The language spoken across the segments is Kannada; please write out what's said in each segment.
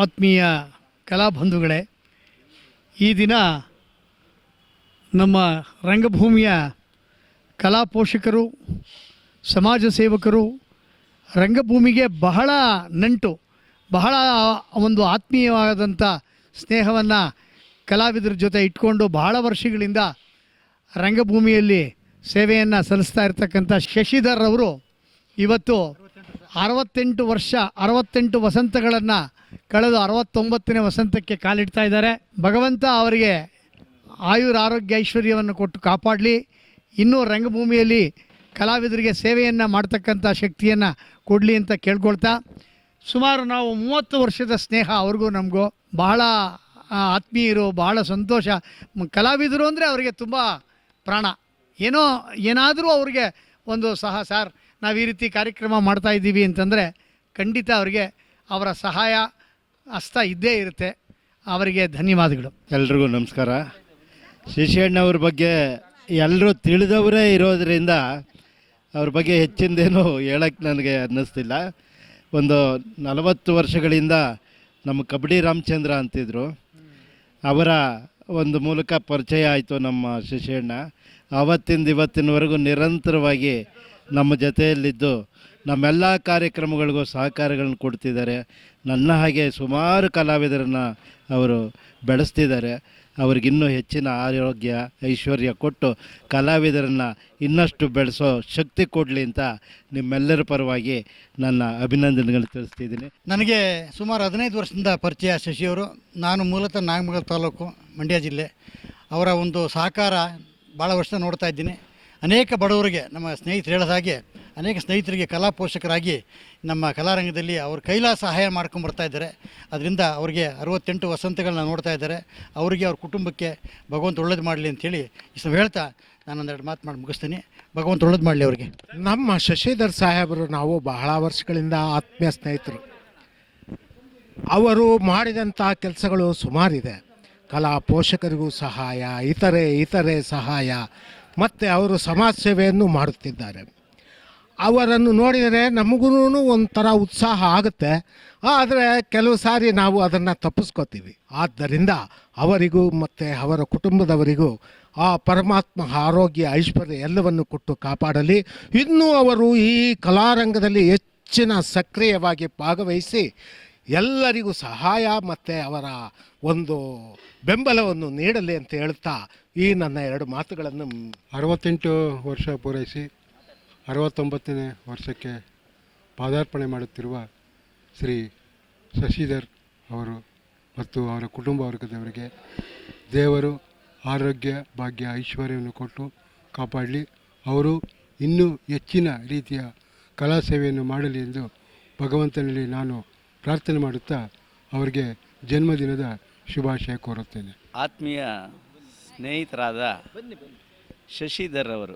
ಆತ್ಮೀಯ ಕಲಾಬಂಧುಗಳೇ, ಈ ದಿನ ನಮ್ಮ ರಂಗಭೂಮಿಯ ಕಲಾ ಪೋಷಕರು, ಸಮಾಜ ಸೇವಕರು, ರಂಗಭೂಮಿಗೆ ಬಹಳ ನಂಟು, ಬಹಳ ಒಂದು ಆತ್ಮೀಯವಾದಂಥ ಸ್ನೇಹವನ್ನು ಕಲಾವಿದರ ಜೊತೆ ಇಟ್ಕೊಂಡು ಬಹಳ ವರ್ಷಗಳಿಂದ ರಂಗಭೂಮಿಯಲ್ಲಿ ಸೇವೆಯನ್ನು ಸಲ್ಲಿಸ್ತಾ ಇರ್ತಕ್ಕಂಥ ಶಶಿಧರ್ ಅವರು ಇವತ್ತು 68 ವಸಂತಗಳನ್ನು ಕಳೆದು 69ನೇ ವಸಂತಕ್ಕೆ ಕಾಲಿಡ್ತಾ ಇದ್ದಾರೆ. ಭಗವಂತ ಅವರಿಗೆ ಆರೋಗ್ಯ ಐಶ್ವರ್ಯವನ್ನು ಕೊಟ್ಟು ಕಾಪಾಡಲಿ. ಇನ್ನೂ ರಂಗಭೂಮಿಯಲ್ಲಿ ಕಲಾವಿದರಿಗೆ ಸೇವೆಯನ್ನು ಮಾಡ್ತಕ್ಕಂಥ ಶಕ್ತಿಯನ್ನು ಕೊಡಲಿ ಅಂತ ಕೇಳ್ಕೊಳ್ತಾ, ಸುಮಾರು ನಾವು 30 ವರ್ಷದ ಸ್ನೇಹ ಅವ್ರಿಗೂ ನಮಗೂ ಬಹಳ ಆತ್ಮೀಯರು, ಬಹಳ ಸಂತೋಷ. ಕಲಾವಿದರು ಅಂದರೆ ಅವರಿಗೆ ತುಂಬ ಪ್ರಾಣ. ಏನಾದರೂ ಅವ್ರಿಗೆ ಒಂದು ಸರ್ ನಾವು ಈ ರೀತಿ ಕಾರ್ಯಕ್ರಮ ಮಾಡ್ತಾಯಿದ್ದೀವಿ ಅಂತಂದರೆ ಖಂಡಿತ ಅವರಿಗೆ ಅವರ ಸಹಾಯ ಹಸ್ತ ಇದ್ದೇ ಇರುತ್ತೆ. ಅವರಿಗೆ ಧನ್ಯವಾದಗಳು. ಎಲ್ರಿಗೂ ನಮಸ್ಕಾರ. ಶಶಿಯಣ್ಣವ್ರ ಬಗ್ಗೆ ಎಲ್ಲರೂ ತಿಳಿದವರೇ ಇರೋದರಿಂದ ಅವ್ರ ಬಗ್ಗೆ ಹೆಚ್ಚಿಂದೇನು ಹೇಳಕ್ಕೆ ನನಗೆ ಅನ್ನಿಸ್ತಿಲ್ಲ. ಒಂದು 40 ವರ್ಷಗಳಿಂದ ನಮ್ಮ ಕಬಡ್ಡಿ ರಾಮಚಂದ್ರ ಅಂತಿದ್ರು, ಅವರ ಒಂದು ಮೂಲಕ ಪರಿಚಯ ಆಯಿತು ನಮ್ಮ ಶಶಿಯಣ್ಣ. ಆವತ್ತಿಂದ ಇವತ್ತಿನವರೆಗೂ ನಿರಂತರವಾಗಿ ನಮ್ಮ ಜೊತೆಯಲ್ಲಿದ್ದು ನಮ್ಮೆಲ್ಲ ಕಾರ್ಯಕ್ರಮಗಳಿಗೂ ಸಹಕಾರಗಳನ್ನು ಕೊಡ್ತಿದ್ದಾರೆ. ನನ್ನ ಹಾಗೆ ಸುಮಾರು ಕಲಾವಿದರನ್ನು ಅವರು ಬೆಳೆಸ್ತಿದ್ದಾರೆ. ಅವ್ರಿಗಿನ್ನೂ ಹೆಚ್ಚಿನ ಆರೋಗ್ಯ ಐಶ್ವರ್ಯ ಕೊಟ್ಟು ಕಲಾವಿದರನ್ನು ಇನ್ನಷ್ಟು ಬೆಳೆಸೋ ಶಕ್ತಿ ಕೊಡಲಿ ಅಂತ ನಿಮ್ಮೆಲ್ಲರ ಪರವಾಗಿ ನನ್ನ ಅಭಿನಂದನೆಗಳು ತಿಳಿಸ್ತಿದ್ದೀನಿ. ನನಗೆ ಸುಮಾರು 15 ವರ್ಷದಿಂದ ಪರಿಚಯ ಶಶಿಯವರು. ನಾನು ಮೂಲತಃ ನಾಗಮಂಗಲ ತಾಲೂಕು, ಮಂಡ್ಯ ಜಿಲ್ಲೆ. ಅವರ ಒಂದು ಸಹಕಾರ ಭಾಳ ವರ್ಷ ನೋಡ್ತಾ ಇದ್ದೀನಿ. ಅನೇಕ ಬಡವರಿಗೆ, ನಮ್ಮ ಸ್ನೇಹಿತರು ಹೇಳಿದ ಹಾಗೆ ಅನೇಕ ಸ್ನೇಹಿತರಿಗೆ ಕಲಾ ಪೋಷಕರಾಗಿ ನಮ್ಮ ಕಲಾರಂಗದಲ್ಲಿ ಅವ್ರ ಕೈಲಾ ಸಹಾಯ ಮಾಡ್ಕೊಂಬರ್ತಾ ಇದ್ದಾರೆ. ಅದರಿಂದ ಅವರಿಗೆ 68 ವಸಂತಗಳನ್ನ ನೋಡ್ತಾ ಇದ್ದಾರೆ. ಅವರಿಗೆ ಅವ್ರ ಕುಟುಂಬಕ್ಕೆ ಭಗವಂತ ಒಳ್ಳೇದು ಮಾಡಲಿ ಅಂಥೇಳಿ ಇಷ್ಟು ಹೇಳ್ತಾ ನಾನು ಒಂದೆರಡು ಮಾತು ಮಾಡಿ ಮುಗಿಸ್ತೀನಿ. ಭಗವಂತ ಒಳ್ಳೇದು ಮಾಡಲಿ ಅವರಿಗೆ. ನಮ್ಮ ಶಶಿಧರ್ ಸಾಹೇಬರು ನಾವು ಬಹಳ ವರ್ಷಗಳಿಂದ ಆತ್ಮೀಯ ಸ್ನೇಹಿತರು. ಅವರು ಮಾಡಿದಂಥ ಕೆಲಸಗಳು ಸುಮಾರಿದೆ. ಕಲಾ ಪೋಷಕರಿಗೂ ಸಹಾಯ, ಇತರೆ ಸಹಾಯ, ಮತ್ತು ಅವರು ಸಮಾಜ ಸೇವೆಯನ್ನು ಮಾಡುತ್ತಿದ್ದಾರೆ. ಅವರನ್ನು ನೋಡಿದರೆ ನಮಗೂ ಒಂಥರ ಉತ್ಸಾಹ ಆಗುತ್ತೆ. ಆದರೆ ಕೆಲವು ಸಾರಿ ನಾವು ಅದನ್ನು ತಪ್ಪಿಸ್ಕೋತೀವಿ. ಆದ್ದರಿಂದ ಅವರಿಗೂ ಮತ್ತು ಅವರ ಕುಟುಂಬದವರಿಗೂ ಆ ಪರಮಾತ್ಮ ಆರೋಗ್ಯ ಐಶ್ವರ್ಯ ಎಲ್ಲವನ್ನು ಕೊಟ್ಟು ಕಾಪಾಡಲಿ. ಇನ್ನೂ ಅವರು ಈ ಕಲಾರಂಗದಲ್ಲಿ ಹೆಚ್ಚಿನ ಸಕ್ರಿಯವಾಗಿ ಭಾಗವಹಿಸಿ ಎಲ್ಲರಿಗೂ ಸಹಾಯ ಮತ್ತು ಅವರ ಒಂದು ಬೆಂಬಲವನ್ನು ನೀಡಲಿ ಅಂತ ಹೇಳ್ತಾ ಈ ನನ್ನ 2 ಮಾತುಗಳನ್ನು 68 ವರ್ಷ ಪೂರೈಸಿ 69ನೇ ವರ್ಷಕ್ಕೆ ಪಾದಾರ್ಪಣೆ ಮಾಡುತ್ತಿರುವ ಶ್ರೀ ಶಶಿಧರ್ ಅವರು ಮತ್ತು ಅವರ ಕುಟುಂಬ ವರ್ಗದವರಿಗೆ ದೇವರು ಆರೋಗ್ಯ ಭಾಗ್ಯ ಐಶ್ವರ್ಯವನ್ನು ಕೊಟ್ಟು ಕಾಪಾಡಲಿ. ಅವರು ಇನ್ನೂ ಹೆಚ್ಚಿನ ರೀತಿಯ ಕಲಾ ಸೇವೆಯನ್ನು ಮಾಡಲಿ ಎಂದು ಭಗವಂತನಲ್ಲಿ ನಾನು ಪ್ರಾರ್ಥನೆ ಮಾಡುತ್ತಾ ಅವರಿಗೆ ಜನ್ಮದಿನದ ಶುಭಾಶಯ ಕೋರುತ್ತೇನೆ. ಆತ್ಮೀಯ ಸ್ನೇಹಿತರಾದ ಶಶಿಧರ್ ಅವರು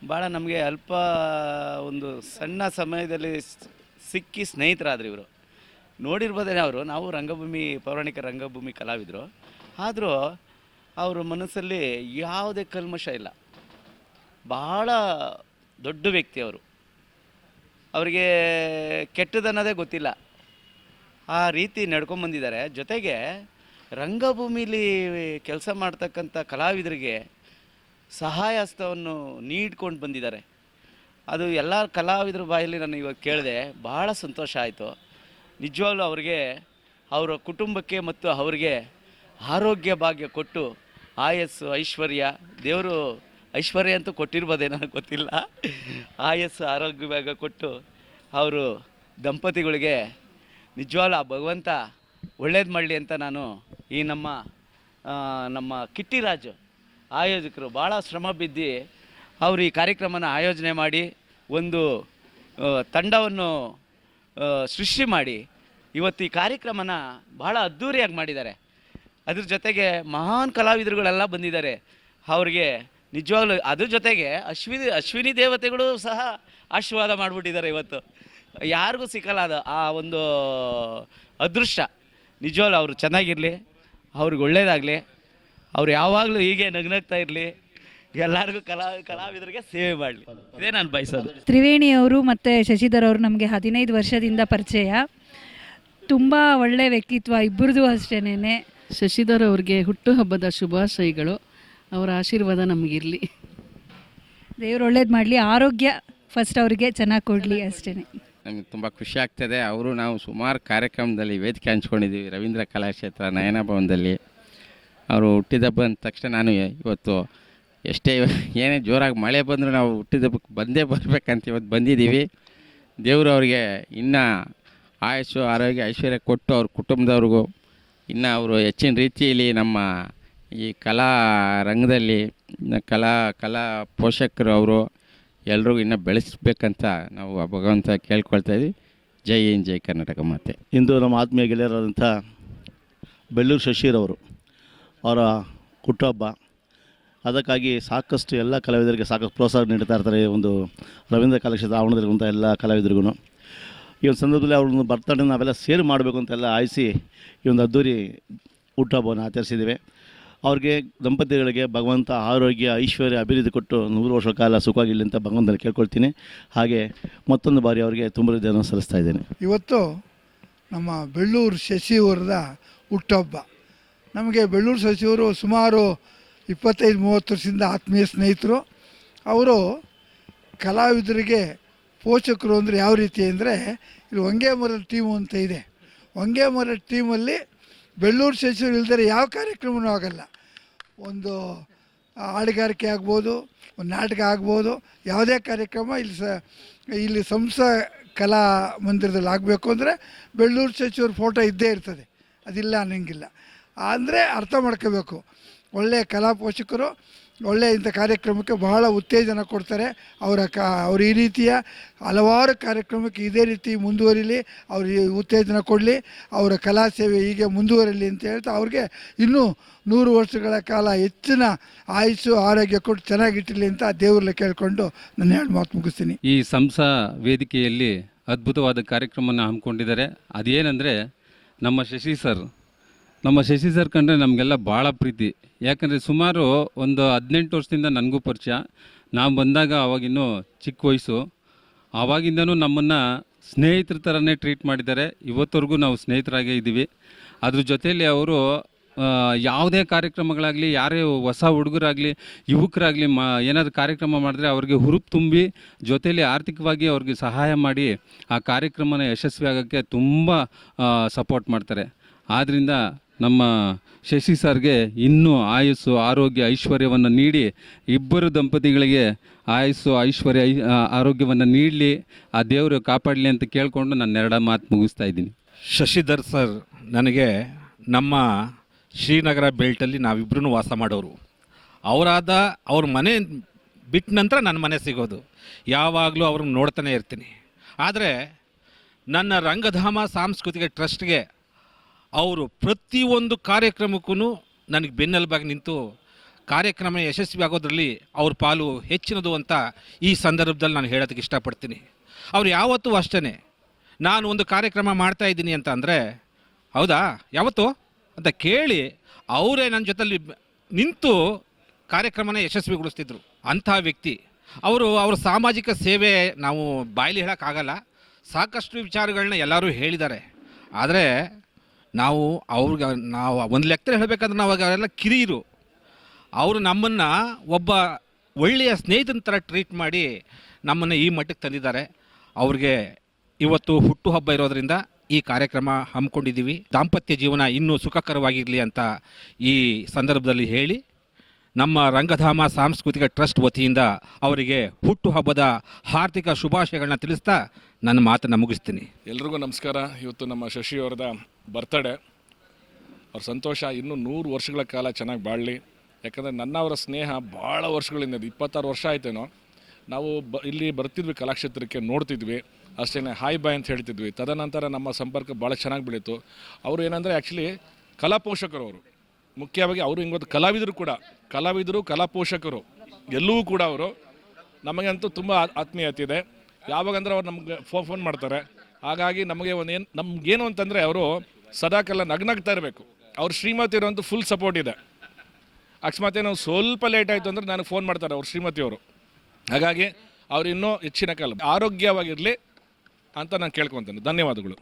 ಭಾಳ ನಮಗೆ ಅಲ್ಪ ಒಂದು ಸಣ್ಣ ಸಮಯದಲ್ಲಿ ಸಿಕ್ಕಿ ಸ್ನೇಹಿತರಾದರು. ಇವರು ನೋಡಿರ್ಬೋದೇನೆ. ನಾವು ರಂಗಭೂಮಿ, ಪೌರಾಣಿಕ ರಂಗಭೂಮಿ ಕಲಾವಿದರು. ಆದರೂ ಅವರ ಮನಸ್ಸಲ್ಲಿ ಯಾವುದೇ ಕಲ್ಮಶ ಇಲ್ಲ. ಭಾಳ ದೊಡ್ಡ ವ್ಯಕ್ತಿ ಅವರು. ಅವರಿಗೆ ಕೆಟ್ಟದನ್ನೋದೇ ಗೊತ್ತಿಲ್ಲ, ಆ ರೀತಿ ನಡ್ಕೊಂಬಂದಿದ್ದಾರೆ. ಜೊತೆಗೆ ರಂಗಭೂಮಿಲಿ ಕೆಲಸ ಮಾಡ್ತಕ್ಕಂಥ ಕಲಾವಿದರಿಗೆ ಸಹಾಯ ಹಸ್ತವನ್ನು ನೀಡ್ಕೊಂಡು ಬಂದಿದ್ದಾರೆ. ಅದು ಎಲ್ಲ ಕಲಾವಿದರ ಬಾಯಲ್ಲಿ ನಾನು ಇವಾಗ ಕೇಳಿದೆ, ಭಾಳ ಸಂತೋಷ ಆಯಿತು. ನಿಜವಾಗ್ಲೂ ಅವರಿಗೆ, ಅವರ ಕುಟುಂಬಕ್ಕೆ ಮತ್ತು ಅವರಿಗೆ ಆರೋಗ್ಯ ಭಾಗ್ಯ ಕೊಟ್ಟು ಆಯಸ್ಸು ಐಶ್ವರ್ಯ, ದೇವರು ಐಶ್ವರ್ಯ ಅಂತೂ ಕೊಟ್ಟಿರ್ಬೋದೇ ನನಗೆ ಗೊತ್ತಿಲ್ಲ, ಆಯಸ್ಸು ಆರೋಗ್ಯ ಭಾಗ್ಯ ಕೊಟ್ಟು ಅವರು ದಂಪತಿಗಳಿಗೆ ನಿಜವಾಗ್ಲೂ ಆ ಭಗವಂತ ಒಳ್ಳೇದು ಮಾಡಲಿ ಅಂತ ನಾನು ಈ ನಮ್ಮ ಕಿಟ್ಟಿರಾಜು ಆಯೋಜಕರು ಭಾಳ ಶ್ರಮ ಬಿದ್ದು ಅವರು ಈ ಕಾರ್ಯಕ್ರಮನ ಆಯೋಜನೆ ಮಾಡಿ ಒಂದು ತಂಡವನ್ನು ಸೃಷ್ಟಿ ಮಾಡಿ ಇವತ್ತು ಈ ಕಾರ್ಯಕ್ರಮನ ಭಾಳ ಅದ್ಧೂರಿಯಾಗಿ ಮಾಡಿದ್ದಾರೆ. ಅದ್ರ ಜೊತೆಗೆ ಮಹಾನ್ ಕಲಾವಿದರುಗಳೆಲ್ಲ ಬಂದಿದ್ದಾರೆ. ಅವ್ರಿಗೆ ನಿಜವಾಗ್ಲೂ ಅದ್ರ ಜೊತೆಗೆ ಅಶ್ವಿನಿ ದೇವತೆಗಳು ಸಹ ಆಶೀರ್ವಾದ ಮಾಡಿಬಿಟ್ಟಿದ್ದಾರೆ. ಇವತ್ತು ಯಾರಿಗೂ ಸಿಕ್ಕಲ್ಲ ಅದು ಆ ಒಂದು ಅದೃಷ್ಟ. ನಿಜವಾಗ್ಲೂ ಅವರು ಚೆನ್ನಾಗಿರಲಿ, ಅವ್ರಿಗೆ ಒಳ್ಳೇದಾಗಲಿ, ಅವ್ರು ಯಾವಾಗಲೂ ಹೀಗೆ ನಗ್ನಗ್ತಾ ಇರಲಿ, ಎಲ್ಲರಿಗೂ ಕಲಾವಿದರಿಗೆ ಸೇವೆ ಮಾಡಲಿ, ಇದೇ ನಾನು ಬಯಸೋದು. ತ್ರಿವೇಣಿ ಅವರು ಮತ್ತು ಶಶಿಧರ್ ಅವರು ನಮಗೆ 15 ವರ್ಷದಿಂದ ಪರಿಚಯ. ತುಂಬ ಒಳ್ಳೆ ವ್ಯಕ್ತಿತ್ವ ಇಬ್ಬರದು ಅಷ್ಟೇನೆ. ಶಶಿಧರ್ ಅವ್ರಿಗೆ ಹುಟ್ಟುಹಬ್ಬದ ಶುಭಾಶಯಗಳು. ಅವರ ಆಶೀರ್ವಾದ ನಮಗಿರಲಿ. ದೇವ್ರು ಒಳ್ಳೇದು ಮಾಡಲಿ, ಆರೋಗ್ಯ ಫಸ್ಟ್ ಅವ್ರಿಗೆ ಚೆನ್ನಾಗಿ ಕೊಡಲಿ ಅಷ್ಟೇ. ನಮಗೆ ತುಂಬ ಖುಷಿ ಆಗ್ತದೆ. ಅವರು ನಾವು ಸುಮಾರು ಕಾರ್ಯಕ್ರಮದಲ್ಲಿ ವೇದಿಕೆ ಹಂಚ್ಕೊಂಡಿದ್ದೀವಿ. ರವೀಂದ್ರ ಕಲಾಕ್ಷೇತ್ರ ನಯನ ಭವನದಲ್ಲಿ ಅವರು ಹುಟ್ಟಿದಬ್ಬ ಅಂದ ತಕ್ಷಣ ನಾನು ಇವತ್ತು ಎಷ್ಟೇ ಏನೇ ಜೋರಾಗಿ ಮಳೆ ಬಂದರೂ ನಾವು ಹುಟ್ಟಿದಬ್ಬಕ್ಕೆ ಬಂದೇ ಬರಬೇಕಂತ ಇವತ್ತು ಬಂದಿದ್ದೀವಿ. ದೇವರು ಅವರಿಗೆ ಇನ್ನೂ ಆಯುಷ್ಯು ಆರೋಗ್ಯ ಐಶ್ವರ್ಯ ಕೊಟ್ಟು ಅವ್ರ ಕುಟುಂಬದವ್ರಿಗೂ ಇನ್ನು ಅವರು ಹೆಚ್ಚಿನ ರೀತಿಯಲ್ಲಿ ನಮ್ಮ ಈ ಕಲಾ ರಂಗದಲ್ಲಿ ಕಲಾ ಪೋಷಕರು ಅವರು ಎಲ್ರಿಗೂ ಇನ್ನೂ ಬೆಳೆಸಬೇಕಂತ ನಾವು ಭಗವಂತ ಕೇಳ್ಕೊಳ್ತಾ ಇದ್ದೀವಿ. ಜೈ ಹಿಂದ್, ಜೈ ಕರ್ನಾಟಕ ಮಾತೆ. ಇಂದು ನಮ್ಮ ಆತ್ಮೀಯ ಗೆಳೆಯರಾದಂಥ ಬೆಳ್ಳೂರು ಶಶಿರವರು ಅವರ ಹುಟ್ಟುಹಬ್ಬ. ಅದಕ್ಕಾಗಿ ಸಾಕಷ್ಟು ಎಲ್ಲ ಕಲಾವಿದರಿಗೆ ಸಾಕಷ್ಟು ಪ್ರೋತ್ಸಾಹ ನೀಡ್ತಾ ಇರ್ತಾರೆ. ಒಂದು ರವೀಂದ್ರ ಕಲಾಕ್ಷೇತ್ರ ಆವರಣದಲ್ಲಿರುವಂಥ ಎಲ್ಲ ಕಲಾವಿದರಿಗೂ ಈ ಒಂದು ಸಂದರ್ಭದಲ್ಲಿ ಅವ್ರನ್ನ ಬರ್ತಡೇ ನಾವೆಲ್ಲ ಸೇರಿ ಮಾಡಬೇಕು ಅಂತೆಲ್ಲ ಆಯಿಸಿ ಈ ಒಂದು ಅದ್ದೂರಿ ಹುಟ್ಟುಹಬ್ಬವನ್ನು ಆಚರಿಸಿದ್ದೇವೆ. ಅವ್ರಿಗೆ ದಂಪತಿಗಳಿಗೆ ಭಗವಂತ ಆರೋಗ್ಯ ಐಶ್ವರ್ಯ ಅಭಿವೃದ್ಧಿ ಕೊಟ್ಟು 100 ವರ್ಷ ಕಾಲ ಸುಖವಾಗಿರಲಿ ಅಂತ ಭಗವಂತನ ಕೇಳ್ಕೊಳ್ತೀನಿ. ಹಾಗೆ ಮತ್ತೊಂದು ಬಾರಿ ಅವರಿಗೆ ತುಂಬ ಹೃದಯವನ್ನು ಸಲ್ಲಿಸ್ತಾ ಇದ್ದೇನೆ. ಇವತ್ತು ನಮ್ಮ ಬೆಳ್ಳೂರು ಶಶಿಯವರದ ಹುಟ್ಟುಹಬ್ಬ. ನಮಗೆ ಬೆಳ್ಳೂರು ಶಶಿಯವರು ಸುಮಾರು 25-30 ವರ್ಷದಿಂದ ಆತ್ಮೀಯ ಸ್ನೇಹಿತರು. ಅವರು ಕಲಾವಿದರಿಗೆ ಪೋಷಕರು ಅಂದರೆ ಯಾವ ರೀತಿ ಅಂದರೆ, ಇಲ್ಲಿ ಹೊಂಗೆ ಮರದ ಟೀಮು ಅಂತ ಇದೆ. ಹೊಂಗೆ ಮರದ ಟೀಮಲ್ಲಿ ಬೆಳ್ಳೂರು ಶಶಿಯವರು ಇಲ್ದರೆ ಯಾವ ಕಾರ್ಯಕ್ರಮವೂ ಆಗಲ್ಲ. ಒಂದು ಹಾಡುಗಾರಿಕೆ ಆಗ್ಬೋದು, ಒಂದು ನಾಟಕ ಆಗ್ಬೋದು, ಯಾವುದೇ ಕಾರ್ಯಕ್ರಮ ಇಲ್ಲಿ ಕಲಾ ಮಂದಿರದಲ್ಲಿ ಆಗಬೇಕು ಅಂದರೆ ಬೆಳ್ಳೂರು ಶಶಿಯವ್ರ ಫೋಟೋ ಇದ್ದೇ ಇರ್ತದೆ. ಅದಿಲ್ಲ ಅನ್ನಂಗಿಲ್ಲ. ಅಂದರೆ ಅರ್ಥ ಮಾಡ್ಕೋಬೇಕು. ಒಳ್ಳೆಯ ಕಲಾ ಪೋಷಕರು ಒಳ್ಳೆಯ ಇಂಥ ಕಾರ್ಯಕ್ರಮಕ್ಕೆ ಬಹಳ ಉತ್ತೇಜನ ಕೊಡ್ತಾರೆ. ಅವರು ಈ ರೀತಿಯ ಹಲವಾರು ಕಾರ್ಯಕ್ರಮಕ್ಕೆ ಇದೇ ರೀತಿ ಮುಂದುವರಿಲಿ, ಅವ್ರಿಗೆ ಉತ್ತೇಜನ ಕೊಡಲಿ, ಅವರ ಕಲಾ ಸೇವೆ ಹೀಗೆ ಮುಂದುವರಿಲಿ ಅಂತ ಹೇಳ್ತಾ ಅವ್ರಿಗೆ ಇನ್ನೂ 100 ವರ್ಷಗಳ ಕಾಲ ಹೆಚ್ಚಿನ ಆಯುಸ್ಸು ಆರೋಗ್ಯ ಕೊಟ್ಟು ಚೆನ್ನಾಗಿಟ್ಟಿರಲಿ ಅಂತ ದೇವ್ರಲ್ಲಿ ಕೇಳಿಕೊಂಡು ನನ್ನ 2 ಮಾತು ಮುಗಿಸ್ತೀನಿ. ಈ ವೇದಿಕೆಯಲ್ಲಿ ಅದ್ಭುತವಾದ ಕಾರ್ಯಕ್ರಮವನ್ನು ಹಮ್ಮಿಕೊಂಡಿದ್ದಾರೆ. ಅದೇನೆಂದರೆ ನಮ್ಮ ಶಶಿ ಸರ್ ಕಂಡ್ರೆ ನಮಗೆಲ್ಲ ಭಾಳ ಪ್ರೀತಿ. ಯಾಕಂದರೆ ಸುಮಾರು ಒಂದು 18 ವರ್ಷದಿಂದ ನನಗೂ ಪರಿಚಯ. ನಾವು ಬಂದಾಗ ಅವಾಗಿನ್ನೂ ಚಿಕ್ಕ ವಯಸ್ಸು. ಆವಾಗಿಂದನೂ ನಮ್ಮನ್ನು ಸ್ನೇಹಿತರ ಥರನೇ ಟ್ರೀಟ್ ಮಾಡಿದ್ದಾರೆ. ಇವತ್ತವರೆಗೂ ನಾವು ಸ್ನೇಹಿತರಾಗೇ ಇದ್ದೀವಿ. ಅದ್ರ ಜೊತೆಯಲ್ಲಿ ಅವರು ಯಾವುದೇ ಕಾರ್ಯಕ್ರಮಗಳಾಗಲಿ, ಯಾರೇ ಹೊಸ ಹುಡುಗರಾಗಲಿ ಯುವಕರಾಗಲಿ ಏನಾದರೂ ಕಾರ್ಯಕ್ರಮ ಮಾಡಿದ್ರೆ ಅವ್ರಿಗೆ ಹುರುಪು ತುಂಬಿ ಜೊತೆಯಲ್ಲಿ ಆರ್ಥಿಕವಾಗಿ ಅವ್ರಿಗೆ ಸಹಾಯ ಮಾಡಿ ಆ ಕಾರ್ಯಕ್ರಮನ ಯಶಸ್ವಿ ಆಗೋಕ್ಕೆ ತುಂಬ ಸಪೋರ್ಟ್ ಮಾಡ್ತಾರೆ. ಆದ್ದರಿಂದ ನಮ್ಮ ಶಶಿ ಸರ್ಗೆ ಇನ್ನೂ ಆಯುಸ್ಸು ಆರೋಗ್ಯ ಐಶ್ವರ್ಯವನ್ನು ನೀಡಿ ಇಬ್ಬರು ದಂಪತಿಗಳಿಗೆ ಆಯುಸ್ಸು ಐಶ್ವರ್ಯ ಆರೋಗ್ಯವನ್ನು ನೀಡಲಿ, ಆ ದೇವರು ಕಾಪಾಡಲಿ ಅಂತ ಕೇಳಿಕೊಂಡು ನಾನು 2 ಮಾತು ಮುಗಿಸ್ತಾ ಇದ್ದೀನಿ. ಶಶಿಧರ್ ಸರ್ ನನಗೆ ನಮ್ಮ ಶ್ರೀನಗರ ಬೆಲ್ಟಲ್ಲಿ ನಾವಿಬ್ಬರೂ ವಾಸ ಮಾಡೋರು. ಅವ್ರ ಮನೆ ಬಿಟ್ಟ ನಂತರ ನನ್ನ ಮನೆ ಸಿಗೋದು. ಯಾವಾಗಲೂ ಅವ್ರನ್ನ ನೋಡ್ತಾನೆ ಇರ್ತೀನಿ. ಆದರೆ ನನ್ನ ರಂಗಧಾಮ ಸಾಂಸ್ಕೃತಿಕ ಟ್ರಸ್ಟ್ಗೆ ಅವರು ಪ್ರತಿಯೊಂದು ಕಾರ್ಯಕ್ರಮಕ್ಕೂ ನನಗೆ ಬೆನ್ನೆಲುಬಾಗಿ ನಿಂತು ಕಾರ್ಯಕ್ರಮ ಯಶಸ್ವಿ ಆಗೋದ್ರಲ್ಲಿ ಅವ್ರ ಪಾಲು ಹೆಚ್ಚಿನದು ಅಂತ ಈ ಸಂದರ್ಭದಲ್ಲಿ ನಾನು ಹೇಳೋದಕ್ಕೆ ಇಷ್ಟಪಡ್ತೀನಿ. ಅವ್ರು ಯಾವತ್ತೂ ಅಷ್ಟೇ, ನಾನು ಒಂದು ಕಾರ್ಯಕ್ರಮ ಮಾಡ್ತಾಯಿದ್ದೀನಿ ಅಂತ ಅಂದರೆ ಹೌದಾ ಯಾವತ್ತು ಅಂತ ಕೇಳಿ ಅವರೇ ನನ್ನ ಜೊತೆಲಿ ನಿಂತು ಕಾರ್ಯಕ್ರಮನ ಯಶಸ್ವಿಗೊಳಿಸ್ತಿದ್ರು. ಅಂಥ ವ್ಯಕ್ತಿ ಅವ್ರ ಸಾಮಾಜಿಕ ಸೇವೆ ನಾವು ಬಾಯಲ್ಲಿ ಹೇಳೋಕ್ಕಾಗಲ್ಲ. ಸಾಕಷ್ಟು ವಿಚಾರಗಳನ್ನ ಎಲ್ಲರೂ ಹೇಳಿದ್ದಾರೆ. ಆದರೆ ನಾವು ಒಂದು ಲೆಕ್ಕದಲ್ಲಿ ಹೇಳಬೇಕಂದ್ರೆ ನಾವು ಅವರೆಲ್ಲ ಕಿರಿಯರು. ಅವರು ನಮ್ಮನ್ನು ಒಬ್ಬ ಒಳ್ಳೆಯ ಸ್ನೇಹಿತನ ಥರ ಟ್ರೀಟ್ ಮಾಡಿ ನಮ್ಮನ್ನು ಈ ಮಟ್ಟಕ್ಕೆ ತಂದಿದ್ದಾರೆ. ಅವ್ರಿಗೆ ಇವತ್ತು ಹುಟ್ಟುಹಬ್ಬ ಇರೋದರಿಂದ ಈ ಕಾರ್ಯಕ್ರಮ ಹಮ್ಮಿಕೊಂಡಿದ್ದೀವಿ. ದಾಂಪತ್ಯ ಜೀವನ ಇನ್ನೂ ಸುಖಕರವಾಗಿರಲಿ ಅಂತ ಈ ಸಂದರ್ಭದಲ್ಲಿ ಹೇಳಿ ನಮ್ಮ ರಂಗಧಾಮ ಸಾಂಸ್ಕೃತಿಕ ಟ್ರಸ್ಟ್ ವತಿಯಿಂದ ಅವರಿಗೆ ಹುಟ್ಟುಹಬ್ಬದ ಹಾರ್ದಿಕ ಶುಭಾಶಯಗಳನ್ನ ತಿಳಿಸ್ತಾ ನನ್ನ ಮಾತನ್ನು ಮುಗಿಸ್ತೀನಿ. ಎಲ್ರಿಗೂ ನಮಸ್ಕಾರ. ಇವತ್ತು ನಮ್ಮ ಶಶಿಯವರದ ಬರ್ತಡೇ. ಅವ್ರ ಸಂತೋಷ ಇನ್ನೂ 100 ವರ್ಷಗಳ ಕಾಲ ಚೆನ್ನಾಗಿ ಬಾಳಲಿ. ಯಾಕಂದರೆ ಅವರ ಸ್ನೇಹ ಭಾಳ ವರ್ಷಗಳಿಂದ 26 ವರ್ಷ ಆಯ್ತೇನೋ. ನಾವು ಇಲ್ಲಿ ಬರ್ತಿದ್ವಿ, ಕಲಾಕ್ಷೇತ್ರಕ್ಕೆ ನೋಡ್ತಿದ್ವಿ, ಅಷ್ಟೇ ಹಾಯ್ ಬಾಯ್ ಅಂತ ಹೇಳ್ತಿದ್ವಿ. ತದನಂತರ ನಮ್ಮ ಸಂಪರ್ಕ ಭಾಳ ಚೆನ್ನಾಗಿ ಬೆಳೀತು. ಅವರು ಏನಂದರೆ ಆ್ಯಕ್ಚುಲಿ ಕಲಾ ಪೋಷಕರು. ಅವರು ಮುಖ್ಯವಾಗಿ ಅವರು ಹಿಂಗೊತ್ತು ಕಲಾವಿದರು ಕಲಾ ಪೋಷಕರು ಎಲ್ಲವೂ ಕೂಡ ಅವರು ನಮಗಂತೂ ತುಂಬ ಆತ್ಮೀಯತೆ ಇದೆ. ಯಾವಾಗಂದ್ರೆ ಅವ್ರು ನಮಗೆ ಫೋನ್ ಮಾಡ್ತಾರೆ. ಹಾಗಾಗಿ ನಮಗೇನು ಅಂತಂದರೆ ಅವರು ಸದಾಕಾಲ ನಗ್ನಗ್ತಾ ಇರಬೇಕು. ಅವ್ರ ಶ್ರೀಮತಿ ಇರೋಂಥ ಫುಲ್ ಸಪೋರ್ಟ್ ಇದೆ. ಅಕಸ್ಮಾತ್ ನಾವು ಸ್ವಲ್ಪ ಲೇಟ್ ಆಯಿತು ಅಂದರೆ ನನಗೆ ಫೋನ್ ಮಾಡ್ತಾರೆ ಅವ್ರ ಶ್ರೀಮತಿಯವರು. ಹಾಗಾಗಿ ಅವ್ರು ಇನ್ನೂ ಹೆಚ್ಚಿನ ಕಾಲ ಆರೋಗ್ಯವಾಗಿರಲಿ ಅಂತ ನಾನು ಕೇಳ್ಕೊತೇನೆ. ಧನ್ಯವಾದಗಳು.